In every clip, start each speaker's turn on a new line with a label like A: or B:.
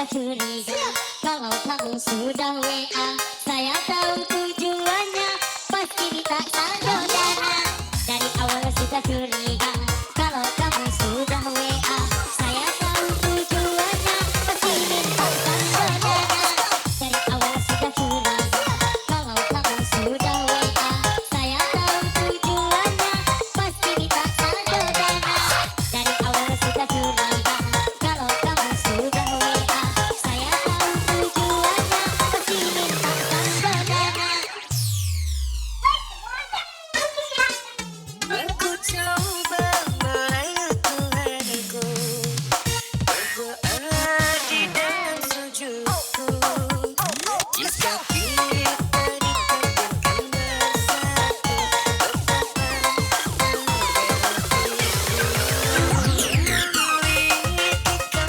A: sudah curiga kalau kamu sudah WA. Saya tahu tujuannya pasti minta saldo dana. Dari awal sudah curiga kalau kamu sudah WA. Saya tahu tujuannya pasti minta saldo dana. Dari awal sudah curiga kalau kamu sudah WA. Saya tahu tujuannya pasti minta saldo dana. Dari awal sudah curiga kalau kamu sudah WA. Saya tahu tujuannya pasti minta saldo dana.
B: Aku coba melakukanku, berdoa di dalam sujudku. Jika kita ditakdirkan bersatu, memiliki kamu wanita,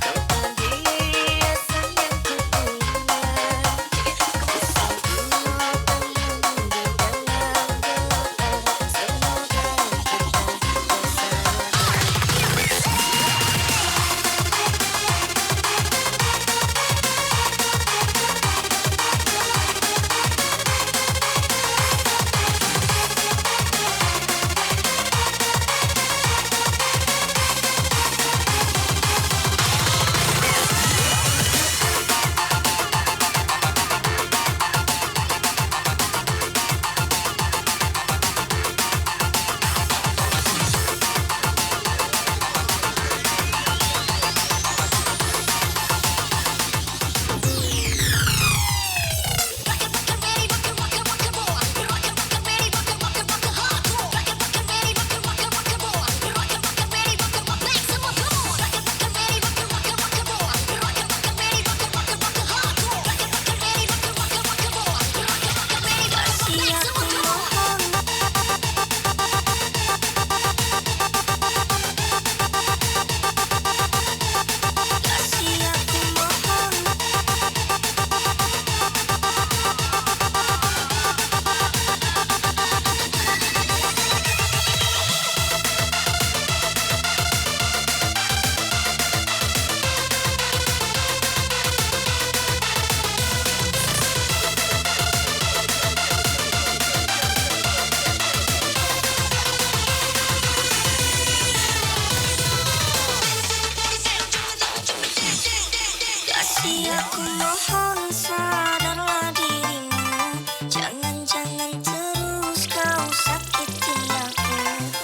B: kau perhiasan yang kupunya. Kasih aku mohon sadarlah dirimu. Jangan terus kau sakiti aku.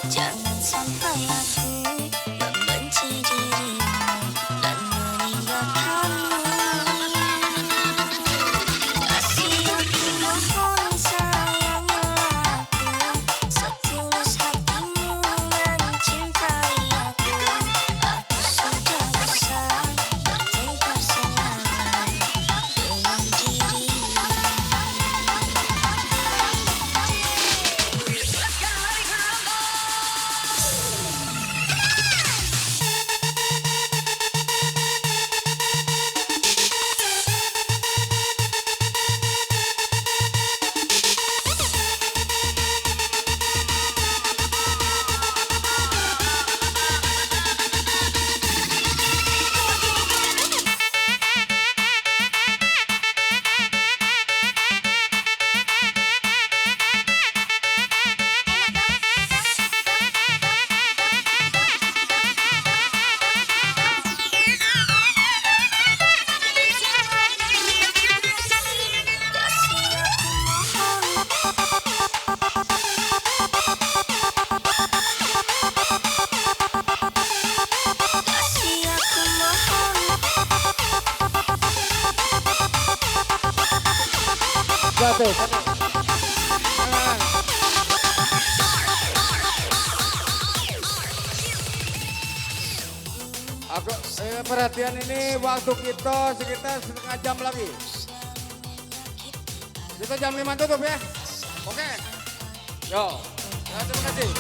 B: Jangan sampai aku membenci dirimu dan meninggalkanmu. Kasih aku mohon sayangilah aku. Setulus hatimu mencintai aku. Aku sudah besar bertengkar selalu dengan dirimu.
C: Jatuh. Aku perhatian ini waktu kita sekitar setengah jam lagi. Kita jam 5 tutup ya. Oke. Yo. Ya, terima kasih.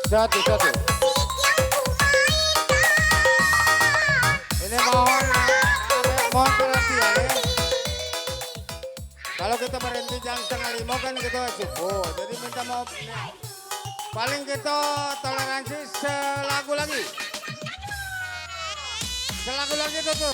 C: Satu. Ini mohon perhatian ya. Kalau kita berhenti jam 4:30 kan kita subuh. Jadi minta maaf. Paling kita toleransi selagu lagi. Selagu lagi tutup.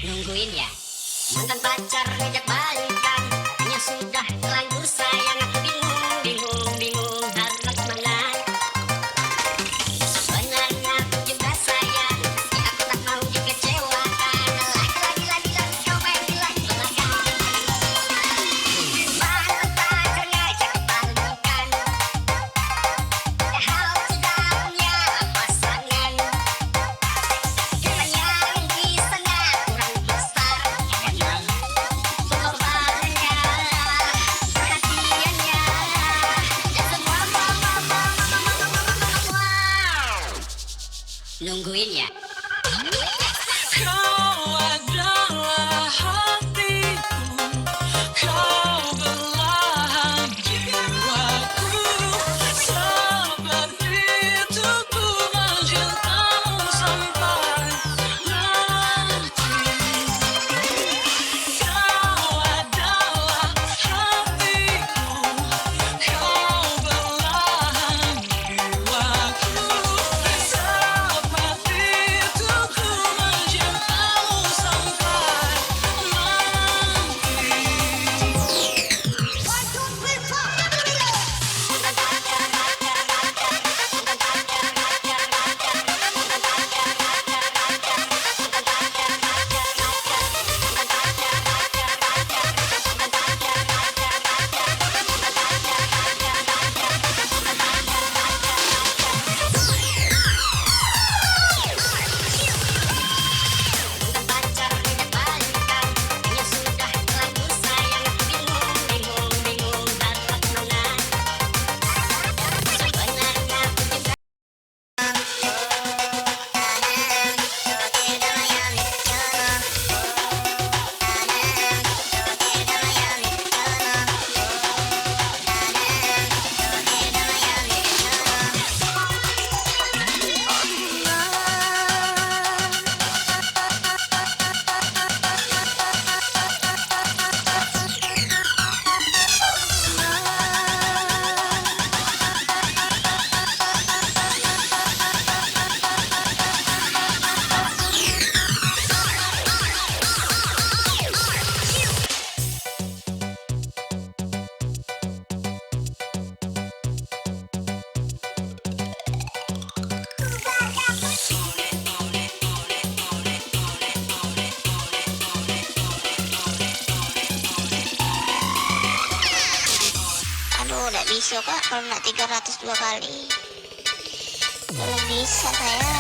A: Nungguin ya. Mantan pacar ngajak balikan, nya sudah terlanjur sayang. Aku bingung, bingung, bingung harus mana. Sebenarnya aku juga sayang, tapi aku tak mau dikecewakan. Lagi kau main gila gelakan. Mantan pacar ngajak balikan, padahal sudah punya pasangan. Kiranya di sana kurang besar pengorbanannya, perhatiannya, dan semua nungguin ya.
B: Kau adalah hatiku, kau belahan jiwaku. Seperti itu ku mencintamu sampai mati. Kau adalah hatiku, kau belahan jiwaku. Seperti itu ku mencintamu sampai
A: Pacar ngajak balikan, nya sudah terlanjur sayang. Aku bingung, bingung, bingung harus mana. Sebenarnya aku juga
B: aduh udah bisa kak kalau nak 302 kali belum bisa saya.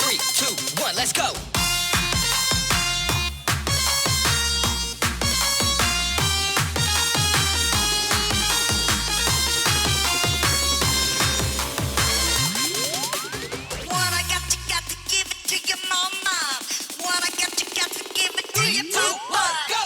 D: Three, two, one, let's go.
E: What I got to give it to your mama. What I got to give it to your
D: Two, one, go.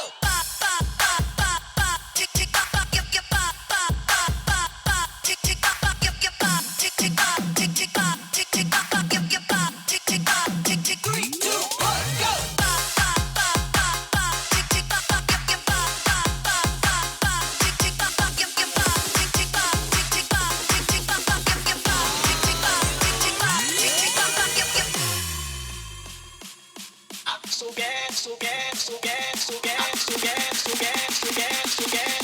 E: Tick tick tock, give your pop pop pop pop pop. Tick tick tock, give your pop. Tick tick tock, tick tick tock, tick tick tock, give your pop. Tick tick tock, tick tick.
D: Three, two, one, go.
E: Pop pop pop pop pop. Tick tick tock, give your pop pop pop pop pop. Tick tick tock, give your pop. Tick tick tock, tick tick tock, tick tick tock, give your pop. Tick tick tock, tick tick tock, tick tick tock, give your.
D: So gas, so gas, so gas, so gas, so gas, so gas, so gas, so gas.